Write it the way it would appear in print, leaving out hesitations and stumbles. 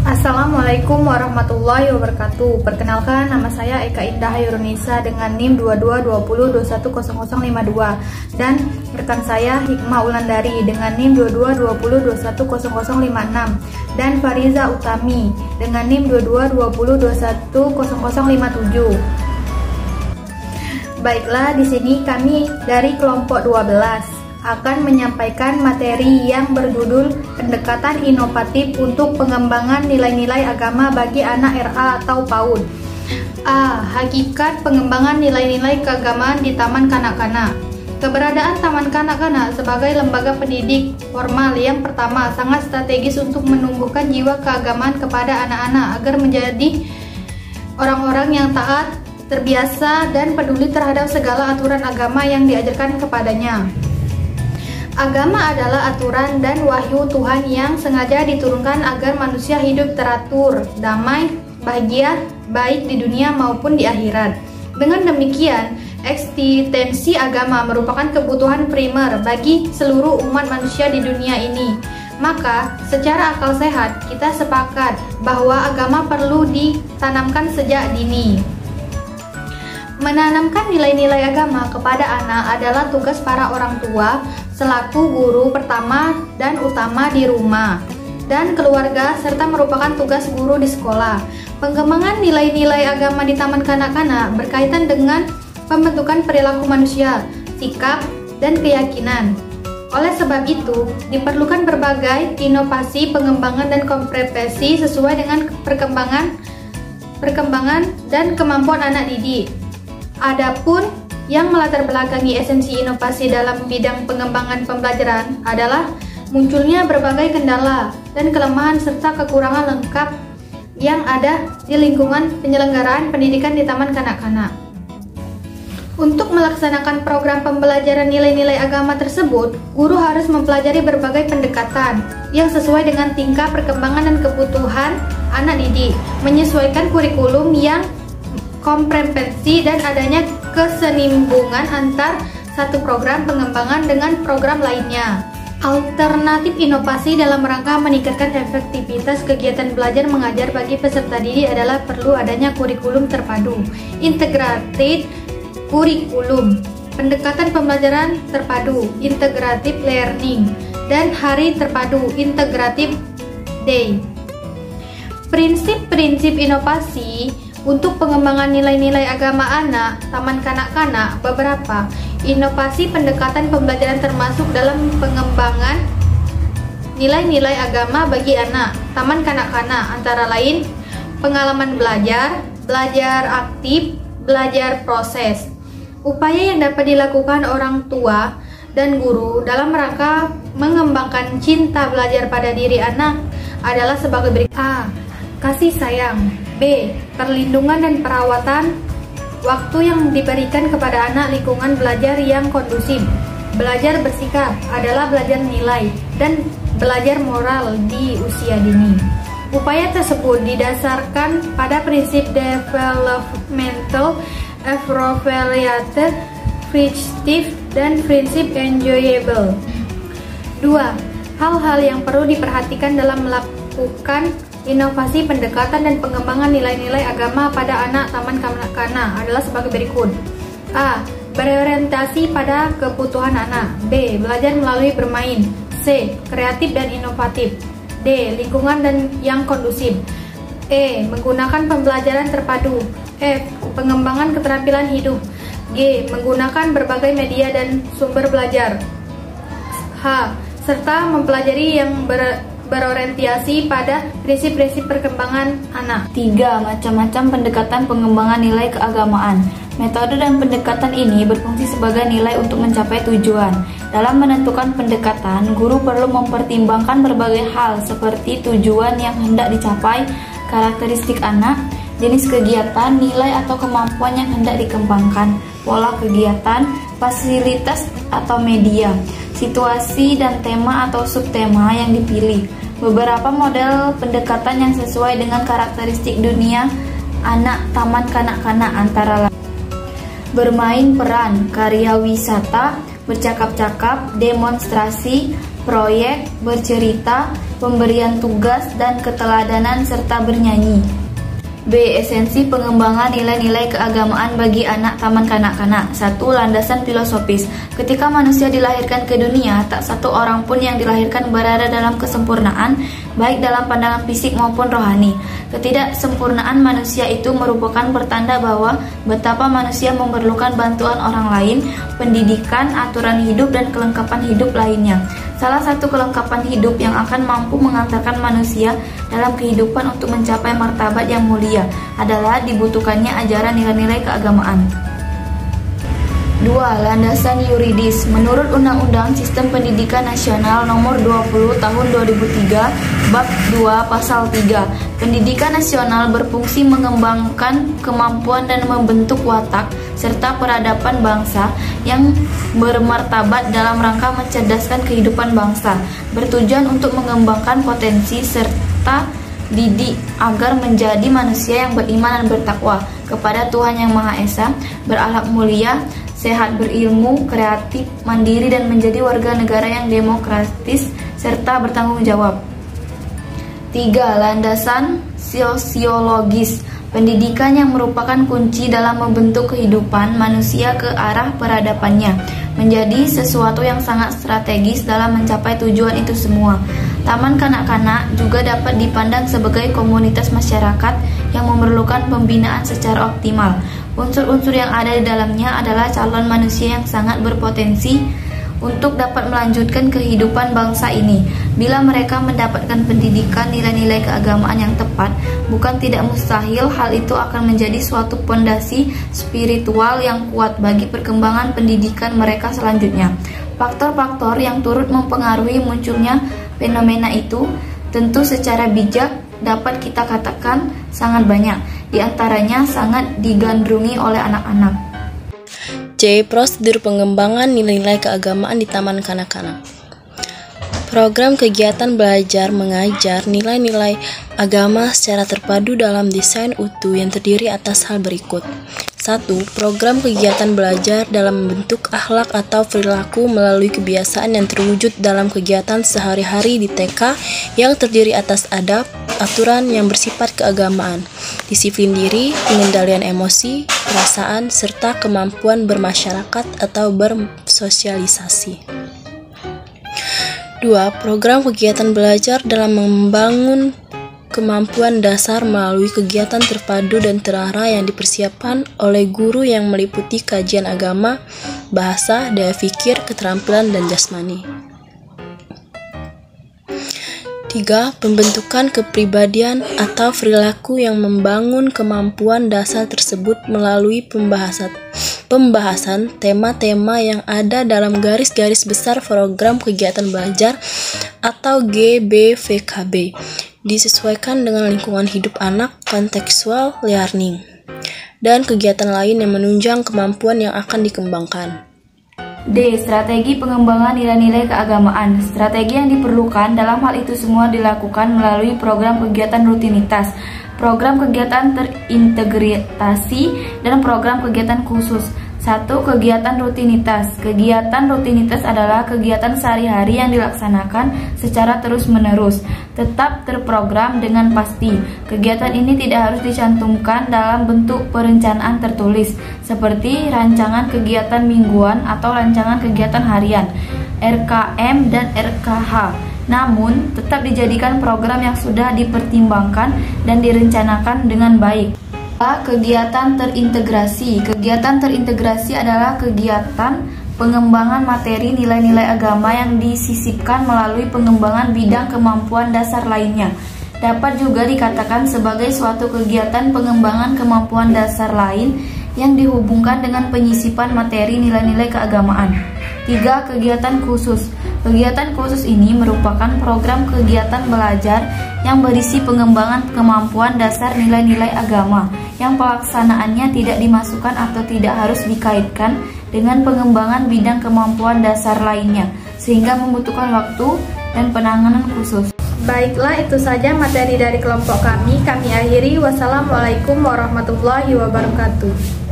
Assalamualaikum warahmatullahi wabarakatuh. Perkenalkan, nama saya Eka Indah Hayurunisa dengan NIM 2220210052 dan rekan saya Hikmah Ulandari dengan NIM 2220210056 dan Fariza Utami dengan NIM 2220210057. Baiklah, di sini kami dari kelompok 12 akan menyampaikan materi yang berjudul pendekatan inovatif untuk pengembangan nilai-nilai agama bagi anak RA atau PAUD. A. Hakikat pengembangan nilai-nilai keagamaan di Taman Kanak-kanak. Keberadaan Taman Kanak-kanak sebagai lembaga pendidik formal yang pertama sangat strategis untuk menumbuhkan jiwa keagamaan kepada anak-anak agar menjadi orang-orang yang taat, terbiasa, dan peduli terhadap segala aturan agama yang diajarkan kepadanya. Agama adalah aturan dan wahyu Tuhan yang sengaja diturunkan agar manusia hidup teratur, damai, bahagia, baik di dunia maupun di akhirat. Dengan demikian, eksistensi agama merupakan kebutuhan primer bagi seluruh umat manusia di dunia ini. Maka, secara akal sehat, kita sepakat bahwa agama perlu ditanamkan sejak dini. Menanamkan nilai-nilai agama kepada anak adalah tugas para orang tua selaku guru pertama dan utama di rumah dan keluarga, serta merupakan tugas guru di sekolah. Pengembangan nilai-nilai agama di Taman Kanak-kanak berkaitan dengan pembentukan perilaku manusia, sikap, dan keyakinan. Oleh sebab itu, diperlukan berbagai inovasi, pengembangan, dan kompetensi sesuai dengan perkembangan dan kemampuan anak didik. Adapun yang melatar belakangi esensi inovasi dalam bidang pengembangan pembelajaran adalah munculnya berbagai kendala dan kelemahan serta kekurangan lengkap yang ada di lingkungan penyelenggaraan pendidikan di Taman Kanak-kanak. Untuk melaksanakan program pembelajaran nilai-nilai agama tersebut, guru harus mempelajari berbagai pendekatan yang sesuai dengan tingkah perkembangan dan kebutuhan anak didik, menyesuaikan kurikulum yang komprehensi dan adanya kesenimbungan antar satu program pengembangan dengan program lainnya. Alternatif inovasi dalam rangka meningkatkan efektivitas kegiatan belajar mengajar bagi peserta didik adalah perlu adanya kurikulum terpadu, integrated kurikulum, pendekatan pembelajaran terpadu, integrative learning, dan hari terpadu, integrative day. Prinsip-prinsip inovasi untuk pengembangan nilai-nilai agama anak, Taman Kanak-kanak, beberapa inovasi pendekatan pembelajaran termasuk dalam pengembangan nilai-nilai agama bagi anak, Taman Kanak-kanak, antara lain pengalaman belajar, belajar aktif, belajar proses. Upaya yang dapat dilakukan orang tua dan guru dalam rangka mengembangkan cinta belajar pada diri anak adalah sebagai berikut. A. Kasih sayang. B. Perlindungan dan perawatan waktu yang diberikan kepada anak, lingkungan belajar yang kondusif. Belajar bersikap adalah belajar nilai dan belajar moral di usia dini. Upaya tersebut didasarkan pada prinsip developmental, appropriate, prescriptive, dan prinsip enjoyable. 2. Hal-hal yang perlu diperhatikan dalam melakukan inovasi pendekatan dan pengembangan nilai-nilai agama pada anak Taman Kanak-kanak adalah sebagai berikut. A. Berorientasi pada kebutuhan anak. B. Belajar melalui bermain. C. Kreatif dan inovatif. D. Lingkungan dan yang kondusif. E. Menggunakan pembelajaran terpadu. F. Pengembangan keterampilan hidup. G. Menggunakan berbagai media dan sumber belajar. H. Serta mempelajari yang berorientasi pada prinsip-prinsip perkembangan anak. 3. Macam-macam pendekatan pengembangan nilai keagamaan. Metode dan pendekatan ini berfungsi sebagai nilai untuk mencapai tujuan. Dalam menentukan pendekatan, guru perlu mempertimbangkan berbagai hal seperti tujuan yang hendak dicapai, karakteristik anak, jenis kegiatan, nilai atau kemampuan yang hendak dikembangkan, pola kegiatan, fasilitas atau media, situasi dan tema atau subtema yang dipilih. Beberapa model pendekatan yang sesuai dengan karakteristik dunia anak Taman Kanak-kanak antara lain bermain peran, karya wisata, bercakap-cakap, demonstrasi, proyek, bercerita, pemberian tugas dan keteladanan serta bernyanyi. B. Esensi pengembangan nilai-nilai keagamaan bagi anak taman kanak-kanak. 1. Landasan filosofis. Ketika manusia dilahirkan ke dunia, tak satu orang pun yang dilahirkan berada dalam kesempurnaan, baik dalam pandangan fisik maupun rohani. Ketidaksempurnaan manusia itu merupakan pertanda bahwa betapa manusia memerlukan bantuan orang lain, pendidikan, aturan hidup, dan kelengkapan hidup lainnya. Salah satu kelengkapan hidup yang akan mampu mengantarkan manusia dalam kehidupan untuk mencapai martabat yang mulia adalah dibutuhkannya ajaran nilai-nilai keagamaan. 2. Landasan yuridis. Menurut Undang-Undang Sistem Pendidikan Nasional Nomor 20 Tahun 2003, Bab 2 Pasal 3, pendidikan nasional berfungsi mengembangkan kemampuan dan membentuk watak serta peradaban bangsa yang bermartabat dalam rangka mencerdaskan kehidupan bangsa, bertujuan untuk mengembangkan potensi serta didik agar menjadi manusia yang beriman dan bertakwa kepada Tuhan Yang Maha Esa, berakhlak mulia, sehat, berilmu, kreatif, mandiri, dan menjadi warga negara yang demokratis serta bertanggung jawab. 3. Landasan sosiologis. Pendidikan yang merupakan kunci dalam membentuk kehidupan manusia ke arah peradabannya menjadi sesuatu yang sangat strategis dalam mencapai tujuan itu semua. Taman kanak-kanak juga dapat dipandang sebagai komunitas masyarakat yang memerlukan pembinaan secara optimal. Unsur-unsur yang ada di dalamnya adalah calon manusia yang sangat berpotensi untuk dapat melanjutkan kehidupan bangsa ini. Bila mereka mendapatkan pendidikan nilai-nilai keagamaan yang tepat, bukan tidak mustahil hal itu akan menjadi suatu pondasi spiritual yang kuat bagi perkembangan pendidikan mereka selanjutnya. Faktor-faktor yang turut mempengaruhi munculnya fenomena itu tentu secara bijak dapat kita katakan sangat banyak. Di antaranya sangat digandrungi oleh anak-anak. C. Prosedur pengembangan nilai-nilai keagamaan di taman kanak-kanak. Program kegiatan belajar mengajar nilai-nilai agama secara terpadu dalam desain utuh yang terdiri atas hal berikut. 1. Program kegiatan belajar dalam membentuk akhlak atau perilaku melalui kebiasaan yang terwujud dalam kegiatan sehari-hari di TK yang terdiri atas adab, aturan yang bersifat keagamaan, disiplin diri, pengendalian emosi, perasaan, serta kemampuan bermasyarakat atau bersosialisasi. 2. Program kegiatan belajar dalam membangun kemampuan dasar melalui kegiatan terpadu dan terarah yang dipersiapkan oleh guru yang meliputi kajian agama, bahasa, daya pikir, keterampilan, dan jasmani. 3. Pembentukan kepribadian atau perilaku yang membangun kemampuan dasar tersebut melalui pembahasan tema-tema yang ada dalam garis-garis besar program kegiatan belajar atau GBVKB, disesuaikan dengan lingkungan hidup anak, contextual learning, dan kegiatan lain yang menunjang kemampuan yang akan dikembangkan. D. Strategi pengembangan nilai-nilai keagamaan. Strategi yang diperlukan dalam hal itu semua dilakukan melalui program kegiatan rutinitas, program kegiatan terintegrasi, dan program kegiatan khusus. 1. Kegiatan rutinitas. Kegiatan rutinitas adalah kegiatan sehari-hari yang dilaksanakan secara terus-menerus, tetap terprogram dengan pasti. Kegiatan ini tidak harus dicantumkan dalam bentuk perencanaan tertulis, seperti rancangan kegiatan mingguan atau rancangan kegiatan harian, RKM dan RKH. Namun, tetap dijadikan program yang sudah dipertimbangkan dan direncanakan dengan baik. Kegiatan terintegrasi. Kegiatan terintegrasi adalah kegiatan pengembangan materi nilai-nilai agama yang disisipkan melalui pengembangan bidang kemampuan dasar lainnya. Dapat juga dikatakan sebagai suatu kegiatan pengembangan kemampuan dasar lain yang dihubungkan dengan penyisipan materi nilai-nilai keagamaan. 3. Kegiatan khusus. Kegiatan khusus ini merupakan program kegiatan belajar yang berisi pengembangan kemampuan dasar nilai-nilai agama yang pelaksanaannya tidak dimasukkan atau tidak harus dikaitkan dengan pengembangan bidang kemampuan dasar lainnya, sehingga membutuhkan waktu dan penanganan khusus. Baiklah, itu saja materi dari kelompok kami. Kami akhiri. Wassalamualaikum warahmatullahi wabarakatuh.